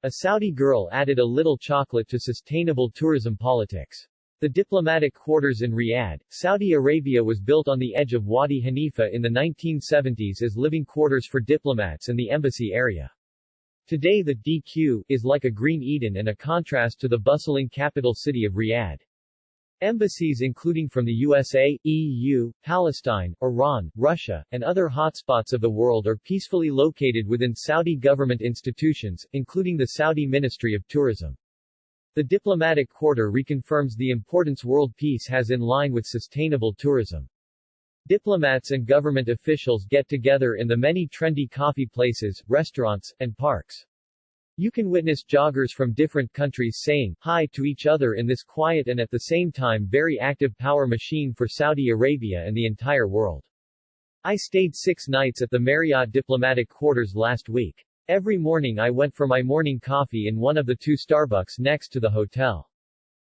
A Saudi girl added a little chocolate to sustainable tourism politics. The diplomatic quarters in Riyadh, Saudi Arabia was built on the edge of Wadi Hanifa in the 1970s as living quarters for diplomats and the embassy area. Today the DQ is like a green Eden and a contrast to the bustling capital city of Riyadh. Embassies including from the USA, EU, Palestine, Iran, Russia, and other hotspots of the world are peacefully located within Saudi government institutions, including the Saudi Ministry of Tourism. The diplomatic quarter reconfirms the importance world peace has in line with sustainable tourism. Diplomats and government officials get together in the many trendy coffee places, restaurants, and parks. You can witness joggers from different countries saying hi to each other in this quiet and at the same time very active power machine for Saudi Arabia and the entire world. I stayed 6 nights at the Marriott diplomatic quarters last week. Every morning I went for my morning coffee in one of the 2 Starbucks next to the hotel.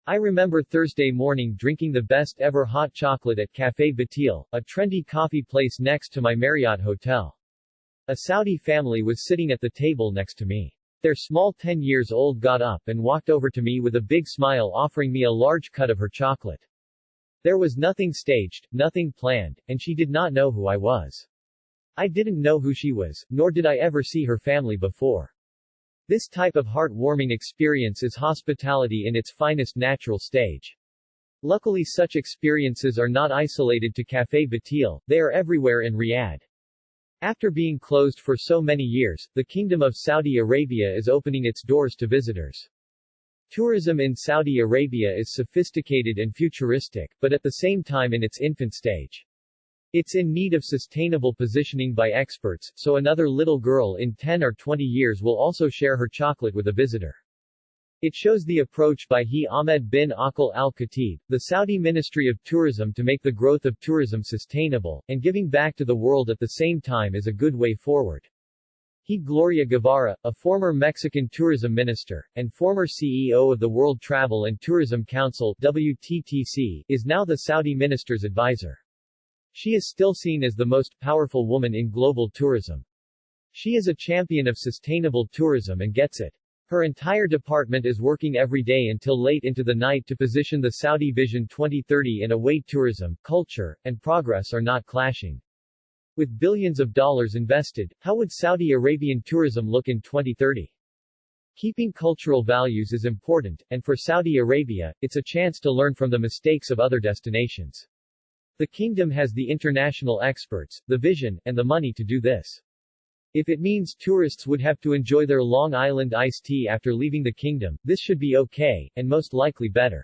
I remember Thursday morning drinking the best ever hot chocolate at Café Batil, a trendy coffee place next to my Marriott hotel. A Saudi family was sitting at the table next to me. Their small 10-years-old got up and walked over to me with a big smile offering me a large cut of her chocolate. There was nothing staged, nothing planned, and she did not know who I was. I didn't know who she was, nor did I ever see her family before. This type of heartwarming experience is hospitality in its finest natural stage. Luckily such experiences are not isolated to Café Batil, they are everywhere in Riyadh. After being closed for so many years, the Kingdom of Saudi Arabia is opening its doors to visitors. Tourism in Saudi Arabia is sophisticated and futuristic, but at the same time in its infant stage. It's in need of sustainable positioning by experts, so another little girl in 10 or 20 years will also share her chocolate with a visitor. It shows the approach by Ahmed bin Aqil al-Khatib, the Saudi Ministry of Tourism to make the growth of tourism sustainable, and giving back to the world at the same time is a good way forward. Gloria Guevara, a former Mexican tourism minister, and former CEO of the World Travel and Tourism Council WTTC, is now the Saudi minister's advisor. She is still seen as the most powerful woman in global tourism. She is a champion of sustainable tourism and gets it. Her entire department is working every day until late into the night to position the Saudi Vision 2030 in a way tourism, culture, and progress are not clashing. With billions of dollars invested, how would Saudi Arabian tourism look in 2030? Keeping cultural values is important, and for Saudi Arabia, it's a chance to learn from the mistakes of other destinations. The kingdom has the international experts, the vision, and the money to do this. If it means tourists would have to enjoy their Long Island iced tea after leaving the kingdom, this should be okay, and most likely better.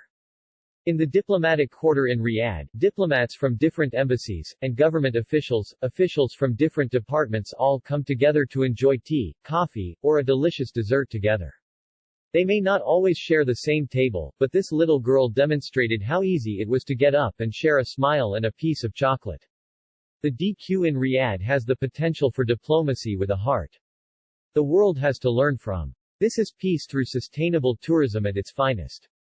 In the diplomatic quarter in Riyadh, diplomats from different embassies, and government officials from different departments all come together to enjoy tea, coffee, or a delicious dessert together. They may not always share the same table, but this little girl demonstrated how easy it was to get up and share a smile and a piece of chocolate. The DQ in Riyadh has the potential for diplomacy with a heart. The world has to learn from. This is peace through sustainable tourism at its finest.